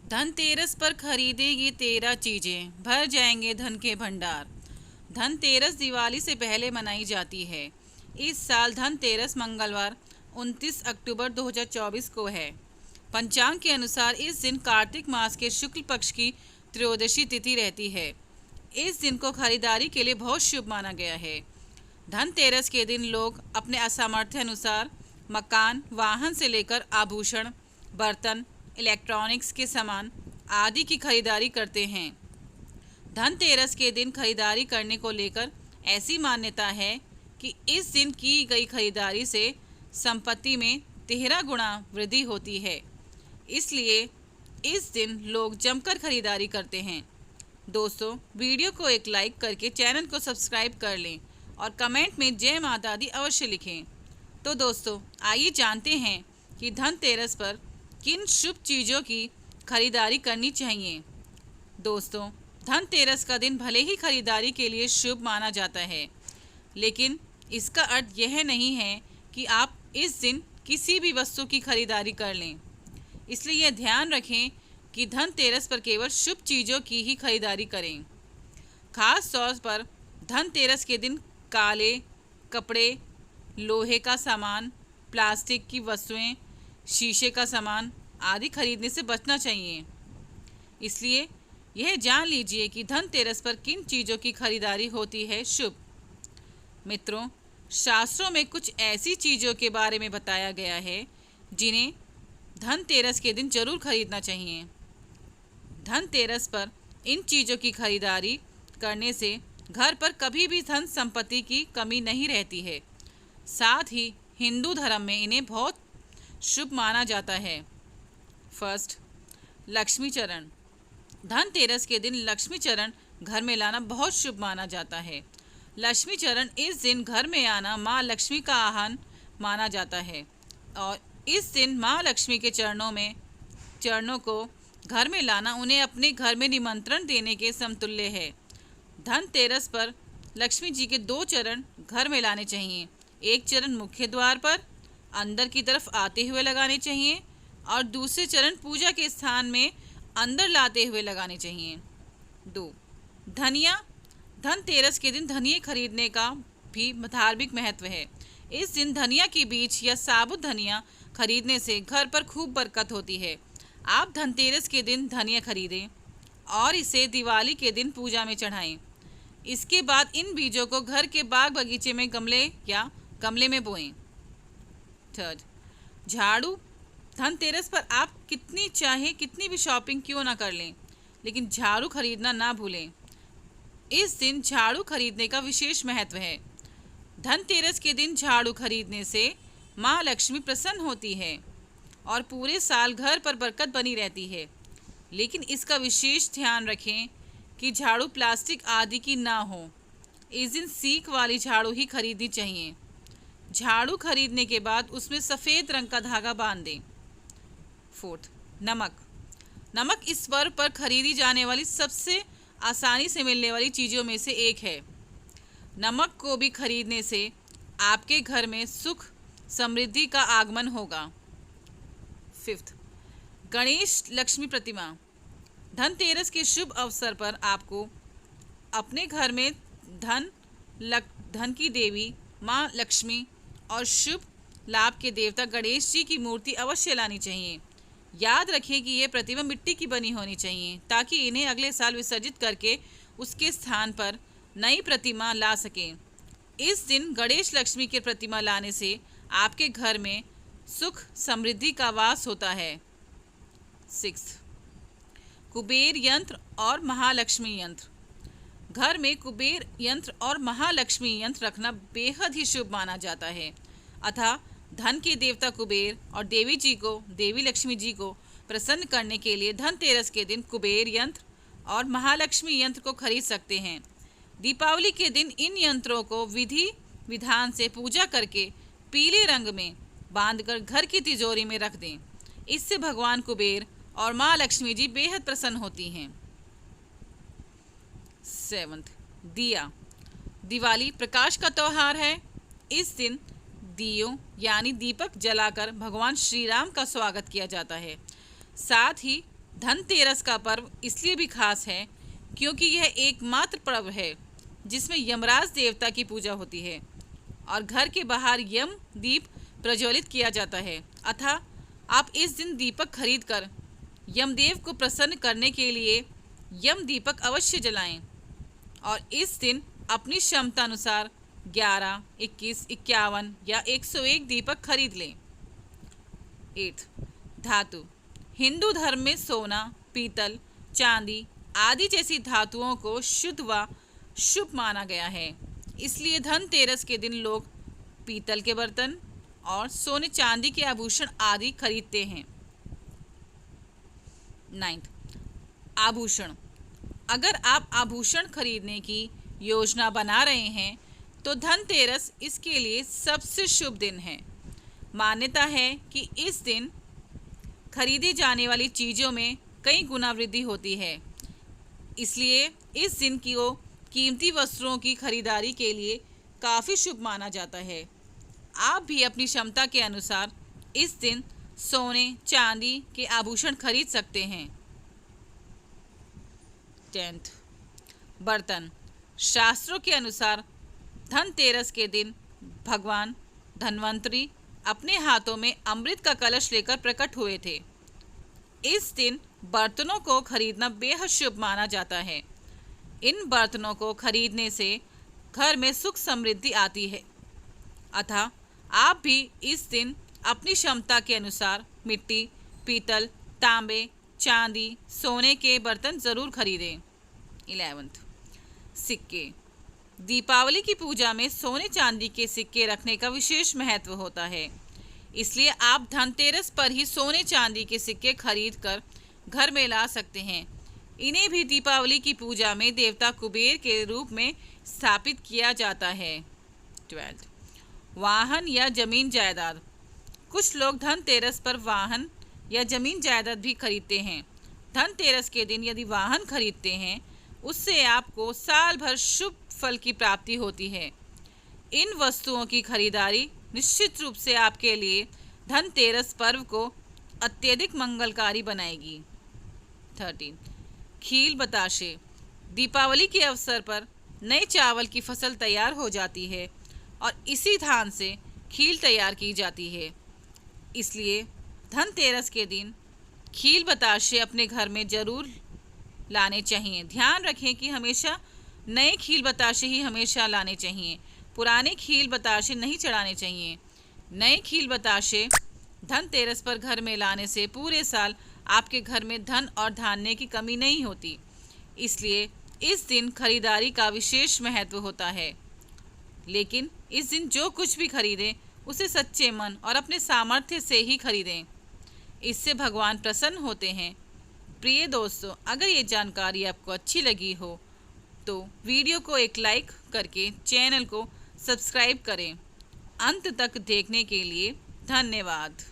धनतेरस पर खरीदेगी 13 चीजें, भर जाएंगे धन के भंडार। धनतेरस दिवाली से पहले मनाई जाती है। इस साल धनतेरस मंगलवार 29 अक्टूबर 2024 को है। पंचांग के अनुसार इस दिन कार्तिक मास के शुक्ल पक्ष की त्रयोदशी तिथि रहती है। इस दिन को खरीदारी के लिए बहुत शुभ माना गया है। धनतेरस के दिन लोग अपने असामर्थ्य अनुसार मकान, वाहन से लेकर आभूषण, बर्तन, इलेक्ट्रॉनिक्स के सामान आदि की खरीदारी करते हैं। धनतेरस के दिन खरीदारी करने को लेकर ऐसी मान्यता है कि इस दिन की गई खरीदारी से संपत्ति में 13 गुना वृद्धि होती है। इसलिए इस दिन लोग जमकर खरीदारी करते हैं। दोस्तों, वीडियो को एक लाइक करके चैनल को सब्सक्राइब कर लें और कमेंट में जय माता दी अवश्य लिखें। तो दोस्तों, आइए जानते हैं कि धनतेरस पर किन शुभ चीज़ों की खरीदारी करनी चाहिए। दोस्तों, धनतेरस का दिन भले ही खरीदारी के लिए शुभ माना जाता है, लेकिन इसका अर्थ यह नहीं है कि आप इस दिन किसी भी वस्तु की खरीदारी कर लें। इसलिए यह ध्यान रखें कि धनतेरस पर केवल शुभ चीज़ों की ही खरीदारी करें। खास तौर पर धनतेरस के दिन काले कपड़े, लोहे का सामान, प्लास्टिक की वस्तुएं, शीशे का सामान आदि खरीदने से बचना चाहिए। इसलिए यह जान लीजिए कि धनतेरस पर किन चीज़ों की खरीदारी होती है शुभ। मित्रों, शास्त्रों में कुछ ऐसी चीज़ों के बारे में बताया गया है जिन्हें धनतेरस के दिन जरूर खरीदना चाहिए। धनतेरस पर इन चीज़ों की खरीदारी करने से घर पर कभी भी धन संपत्ति की कमी नहीं रहती है। साथ ही हिंदू धर्म में इन्हें बहुत शुभ माना जाता है। फर्स्ट, लक्ष्मी चरण। धनतेरस के दिन लक्ष्मी चरण घर में लाना बहुत शुभ माना जाता है। लक्ष्मी चरण इस दिन घर में आना माँ लक्ष्मी का आह्वान माना जाता है और इस दिन माँ लक्ष्मी के चरणों को घर में लाना उन्हें अपने घर में निमंत्रण देने के समतुल्य है। धनतेरस पर लक्ष्मी जी के 2 चरण घर में लाने चाहिए। एक चरण मुख्य द्वार पर अंदर की तरफ आते हुए लगाने चाहिए और दूसरे चरण पूजा के स्थान में अंदर लाते हुए लगाने चाहिए। 2, धनिया। धनतेरस के दिन धनिया खरीदने का भी धार्मिक महत्व है। इस दिन धनिया के बीज या साबुत धनिया खरीदने से घर पर खूब बरकत होती है। आप धनतेरस के दिन धनिया खरीदें और इसे दिवाली के दिन पूजा में चढ़ाएं। इसके बाद इन बीजों को घर के बाग बगीचे में गमले में बोएं। थर्ड, झाड़ू। धनतेरस पर आप कितनी भी शॉपिंग क्यों ना कर लें, लेकिन झाड़ू खरीदना ना भूलें। इस दिन झाड़ू खरीदने का विशेष महत्व है। धनतेरस के दिन झाड़ू खरीदने से माँ लक्ष्मी प्रसन्न होती है और पूरे साल घर पर बरकत बनी रहती है। लेकिन इसका विशेष ध्यान रखें कि झाड़ू प्लास्टिक आदि की ना हो। इस दिन सीक वाली झाड़ू ही खरीदनी चाहिए। झाड़ू खरीदने के बाद उसमें सफ़ेद रंग का धागा बांध दें। फोर्थ, नमक इस पर्व पर खरीदी जाने वाली सबसे आसानी से मिलने वाली चीज़ों में से एक है। नमक को भी खरीदने से आपके घर में सुख समृद्धि का आगमन होगा। फिफ्थ, गणेश लक्ष्मी प्रतिमा। धनतेरस के शुभ अवसर पर आपको अपने घर में धन की देवी माँ लक्ष्मी और शुभ लाभ के देवता गणेश जी की मूर्ति अवश्य लानी चाहिए। याद रखें कि ये प्रतिमा मिट्टी की बनी होनी चाहिए ताकि इन्हें अगले साल विसर्जित करके उसके स्थान पर नई प्रतिमा ला सकें। इस दिन गणेश लक्ष्मी की प्रतिमा लाने से आपके घर में सुख समृद्धि का वास होता है। 6, कुबेर यंत्र और महालक्ष्मी यंत्र। घर में कुबेर यंत्र और महालक्ष्मी यंत्र रखना बेहद ही शुभ माना जाता है। अतः धन के देवता कुबेर और देवी लक्ष्मी जी को प्रसन्न करने के लिए धनतेरस के दिन कुबेर यंत्र और महालक्ष्मी यंत्र को खरीद सकते हैं। दीपावली के दिन इन यंत्रों को विधि विधान से पूजा करके पीले रंग में बांधकर घर की तिजोरी में रख दें। इससे भगवान कुबेर और माँ लक्ष्मी जी बेहद प्रसन्न होती हैं। 7, दिया। दिवाली प्रकाश का त्यौहार है। इस दिन दियों यानी दीपक जलाकर भगवान श्री राम का स्वागत किया जाता है। साथ ही धनतेरस का पर्व इसलिए भी खास है क्योंकि यह एकमात्र पर्व है जिसमें यमराज देवता की पूजा होती है और घर के बाहर यम दीप प्रज्वलित किया जाता है। अतः आप इस दिन दीपक खरीद कर यमदेव को प्रसन्न करने के लिए यम दीपक अवश्य जलाएं और इस दिन अपनी क्षमता अनुसार 11, 21, 51 या 101 दीपक खरीद लें। 8. धातु। हिंदू धर्म में सोना, पीतल, चांदी आदि जैसी धातुओं को शुद्ध व शुभ माना गया है। इसलिए धनतेरस के दिन लोग पीतल के बर्तन और सोने चांदी के आभूषण आदि खरीदते हैं। 9. आभूषण। अगर आप आभूषण खरीदने की योजना बना रहे हैं तो धनतेरस इसके लिए सबसे शुभ दिन है। मान्यता है कि इस दिन खरीदी जाने वाली चीज़ों में कई गुना वृद्धि होती है, इसलिए इस दिन की वो कीमती वस्त्रों की खरीदारी के लिए काफ़ी शुभ माना जाता है। आप भी अपनी क्षमता के अनुसार इस दिन सोने चांदी के आभूषण खरीद सकते हैं। 10. बर्तन। शास्त्रों के अनुसार धनतेरस के दिन भगवान धन्वंतरी अपने हाथों में अमृत का कलश लेकर प्रकट हुए थे। इस दिन बर्तनों को खरीदना बेहद शुभ माना जाता है। इन बर्तनों को खरीदने से घर में सुख समृद्धि आती है। अतः आप भी इस दिन अपनी क्षमता के अनुसार मिट्टी, पीतल, तांबे, चांदी, सोने के बर्तन ज़रूर खरीदें। 11. सिक्के। दीपावली की पूजा में सोने चांदी के सिक्के रखने का विशेष महत्व होता है, इसलिए आप धनतेरस पर ही सोने चांदी के सिक्के खरीद कर घर में ला सकते हैं। इन्हें भी दीपावली की पूजा में देवता कुबेर के रूप में स्थापित किया जाता है। 12. वाहन या जमीन जायदाद। कुछ लोग धनतेरस पर वाहन या जमीन जायदाद भी खरीदते हैं। धनतेरस के दिन यदि वाहन खरीदते हैं उससे आपको साल भर शुभ फल की प्राप्ति होती है। इन वस्तुओं की खरीदारी निश्चित रूप से आपके लिए धनतेरस पर्व को अत्यधिक मंगलकारी बनाएगी। 13. खील बताशे। दीपावली के अवसर पर नए चावल की फसल तैयार हो जाती है और इसी धान से खील तैयार की जाती है, इसलिए धनतेरस के दिन खील बताशे अपने घर में ज़रूर लाने चाहिए। ध्यान रखें कि हमेशा नए खील बताशे ही हमेशा लाने चाहिए, पुराने खील बताशे नहीं चढ़ाने चाहिए। नए खील बताशे धनतेरस पर घर में लाने से पूरे साल आपके घर में धन और धान्य की कमी नहीं होती, इसलिए इस दिन खरीदारी का विशेष महत्व होता है। लेकिन इस दिन जो कुछ भी खरीदें उसे सच्चे मन और अपने सामर्थ्य से ही खरीदें, इससे भगवान प्रसन्न होते हैं। प्रिय दोस्तों, अगर ये जानकारी आपको अच्छी लगी हो तो वीडियो को एक लाइक करके चैनल को सब्सक्राइब करें। अंत तक देखने के लिए धन्यवाद।